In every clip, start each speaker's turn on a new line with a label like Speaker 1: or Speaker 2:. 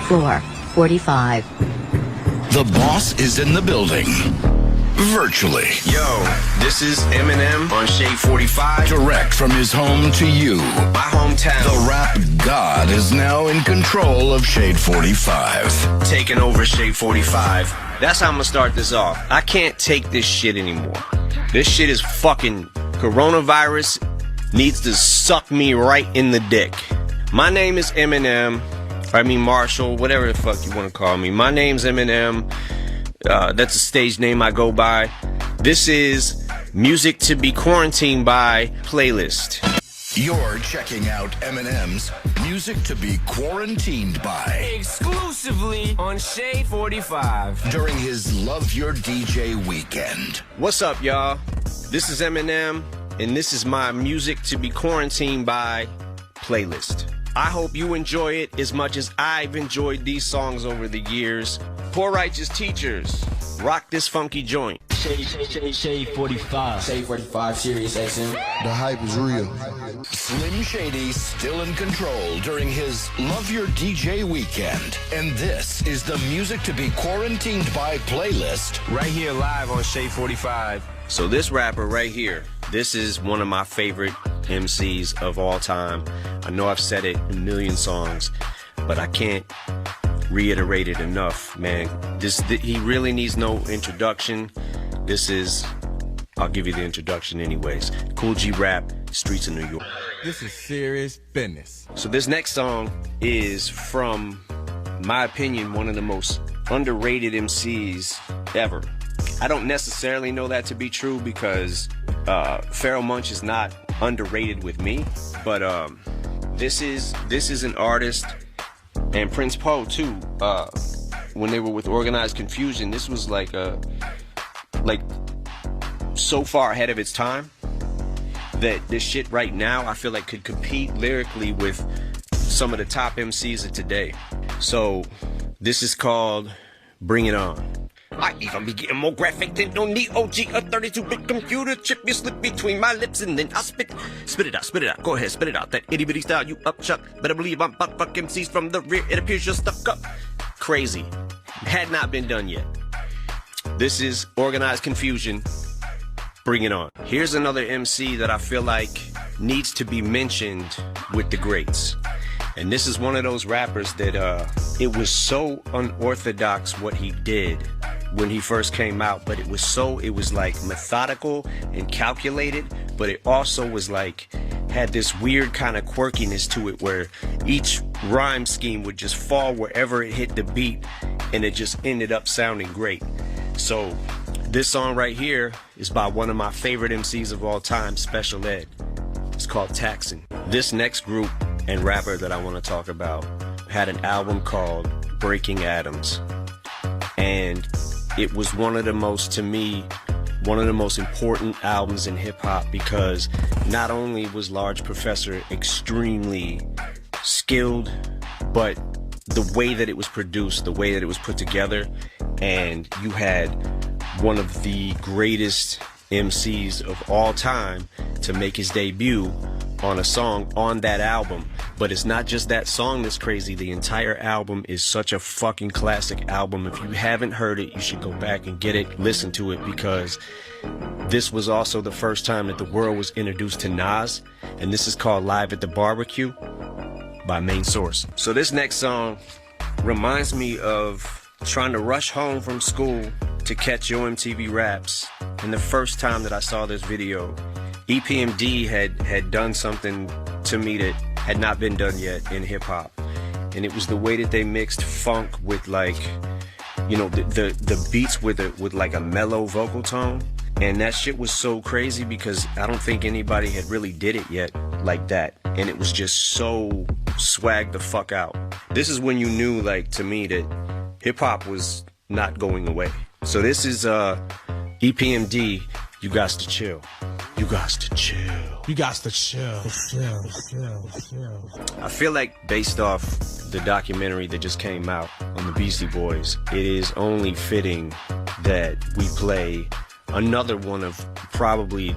Speaker 1: Floor 45.
Speaker 2: The boss is in the building. Virtually.
Speaker 3: Yo, this is Eminem on Shade45.
Speaker 2: Direct from his home to you.
Speaker 3: My hometown.
Speaker 2: The rap god is now in control of Shade45.
Speaker 3: Taking over Shade45. That's how I'm gonna start this off. I can't take this shit anymore. This shit is fucking coronavirus needs to suck me right in the dick. My name is Eminem. Marshall, whatever the fuck you want to call me. My name's Eminem. That's a stage name I go by. This is Music to Be Quarantined By playlist.
Speaker 2: You're checking out Eminem's Music to Be Quarantined By
Speaker 4: exclusively on Shade45
Speaker 2: during his Love Your DJ weekend.
Speaker 3: What's up, y'all? This is Eminem, and this is my Music to Be Quarantined By playlist. I hope you enjoy it as much as I've enjoyed these songs over the years. Poor Righteous Teachers, rock this funky joint.
Speaker 4: Shade45 Sirius XM.
Speaker 5: The hype is real.
Speaker 2: Slim Shady still in control during his Love Your DJ weekend. And this is the Music to Be Quarantined By playlist.
Speaker 3: Right here live on Shade45. So this rapper right here, this is one of my favorite MCs of all time. I know I've said it in a million songs, but I can't reiterate it enough, man. He really needs no introduction. I'll give you the introduction anyways. Cool G Rap, Streets of New York.
Speaker 5: This is serious business.
Speaker 3: So this next song is from, my opinion, one of the most underrated MCs ever. I don't necessarily know that to be true because Pharoah Monch is not underrated with me, but this is an artist, and Prince Poe too. When they were with Organized Confusion, this was like so far ahead of its time that this shit right now I feel like could compete lyrically with some of the top MCs of today. So this is called Bring It On. I even be getting more graphic than no Neo G, a 32-bit computer chip. You slip between my lips and then I spit it out. Go ahead, spit it out. That itty bitty style, you upchuck. Better believe I'm about to fuck MCs from the rear. It appears you're stuck up. Crazy. Had not been done yet. This is Organized Confusion. Bring it on. Here's another MC that I feel like needs to be mentioned with the greats. And this is one of those rappers that it was so unorthodox what he did when he first came out, but it was like methodical and calculated, but it also was like had this weird kind of quirkiness to it where each rhyme scheme would just fall wherever it hit the beat, and it just ended up sounding great. So this song right here is by one of my favorite MCs of all time, Special Ed. It's called Taxin'. This next group and rapper that I want to talk about had an album called Breaking Atoms, and it was one of the most important albums in hip-hop because not only was Large Professor extremely skilled, but the way that it was produced, the way that it was put together, and you had one of the greatest MCs of all time to make his debut on a song on that album. But it's not just that song that's crazy. The entire album is such a fucking classic album. If you haven't heard it, you should go back and get it, listen to it, because this was also the first time that the world was introduced to Nas, and this is called Live at the Barbecue by Main Source. So this next song reminds me of trying to rush home from school to catch Yo MTV Raps, and the first time that I saw this video, EPMD had done something to me that had not been done yet in hip-hop, and it was the way that they mixed funk with, like, you know, the beats with like a mellow vocal tone, and that shit was so crazy because I don't think anybody had really did it yet like that, and it was just so swag the fuck out. This is when you knew, like, to me, that hip-hop was not going away. So this is EPMD, You Gots to Chill. You gots to chill.
Speaker 5: You gots to chill.
Speaker 3: I feel like based off the documentary that just came out on the Beastie Boys, it is only fitting that we play another one of probably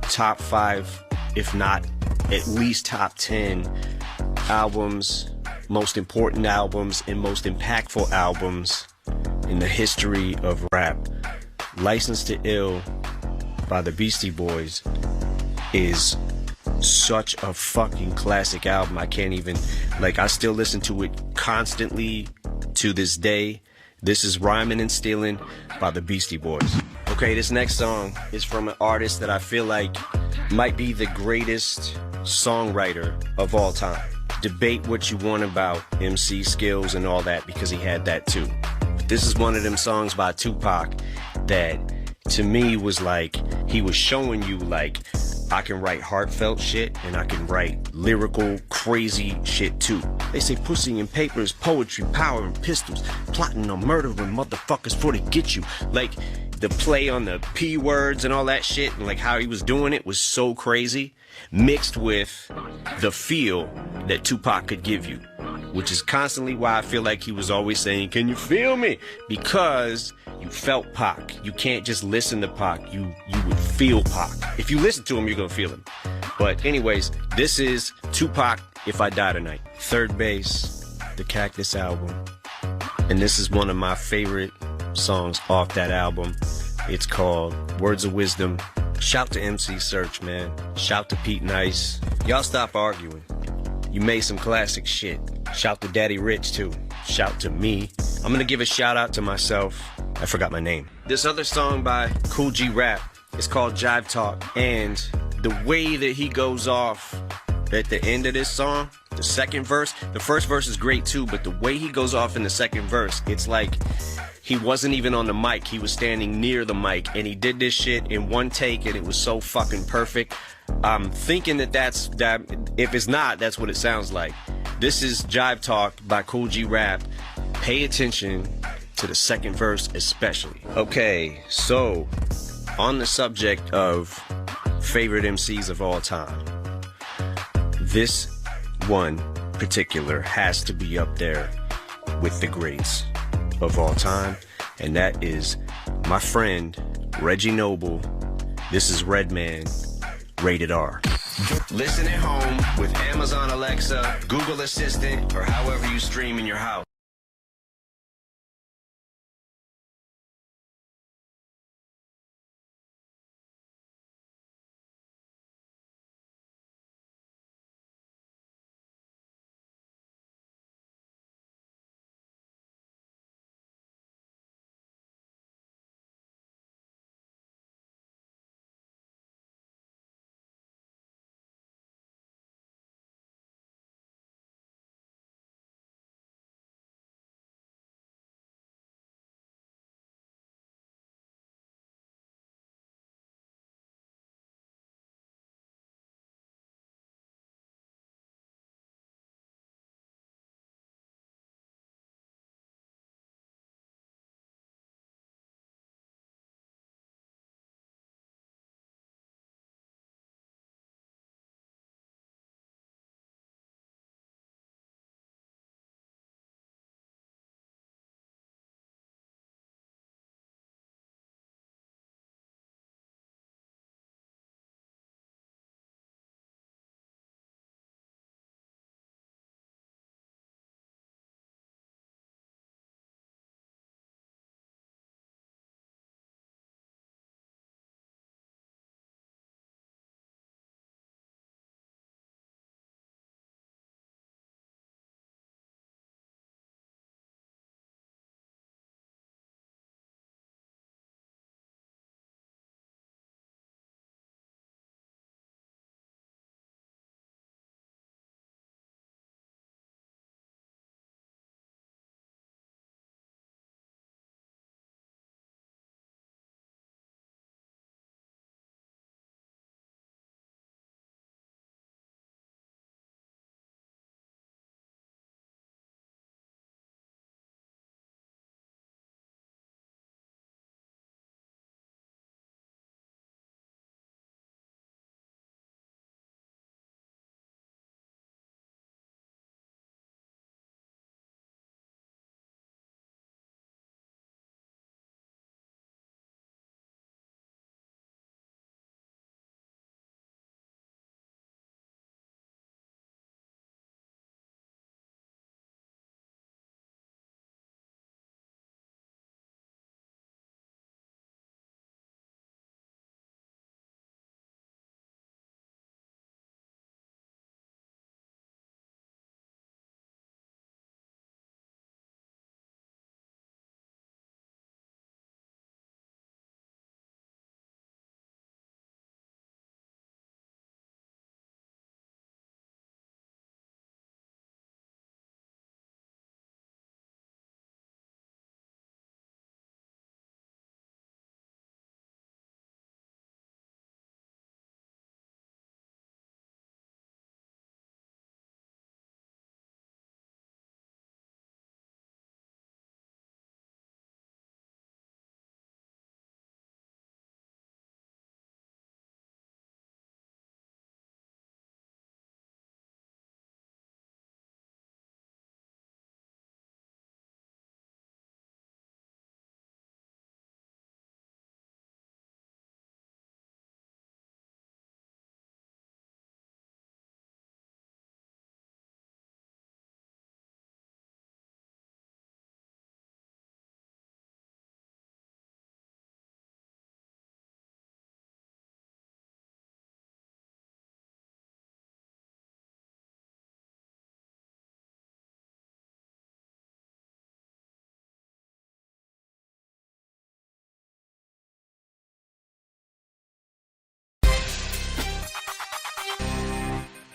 Speaker 3: top 5, if not at least top 10 albums most important albums and most impactful albums in the history of rap. License to Ill by the Beastie Boys is such a fucking classic album. I can't even, like, I still listen to it constantly to this day. This is Rhyming and Stealing by the Beastie Boys. Okay, this next song is from an artist that I feel like might be the greatest songwriter of all time. Debate what you want about MC skills and all that, because he had that too. This is one of them songs by Tupac that to me was like, he was showing you like, I can write heartfelt shit and I can write lyrical, crazy shit too. They say pussy and papers, poetry, power and pistols, plotting on murdering motherfuckers for to get you. Like, the play on the P words and all that shit, and like how he was doing it was so crazy, mixed with the feel that Tupac could give you, which is constantly why I feel like he was always saying, can you feel me? Because you felt Pac. You can't just listen to Pac, you would feel Pac. If you listen to him, you're gonna feel him. But anyways, this is Tupac, If I Die Tonight. Third Base, the Cactus album. And this is one of my favorite songs off that album. It's called Words of Wisdom. Shout to MC Search, man. Shout to Pete Nice. Y'all stop arguing. You made some classic shit. Shout to Daddy Rich too. Shout to me. I'm gonna give a shout out to myself. I forgot my name. This other song by Kool G Rap is called Jive Talk. And the way that he goes off at the end of this song, the second verse, the first verse is great too, but the way he goes off in the second verse, it's like he wasn't even on the mic. He was standing near the mic, and he did this shit in one take, and it was so fucking perfect. I'm thinking that if it's not, that's what it sounds like. This is Jive Talk by Kool G Rap. Pay attention to the second verse especially. Okay, so on the subject of favorite MCs of all time, this one particular has to be up there with the greats of all time, and that is my friend Reggie Noble. This is Redman, Rated R.
Speaker 2: Listen at home with Amazon Alexa, Google Assistant, or however you stream in your house.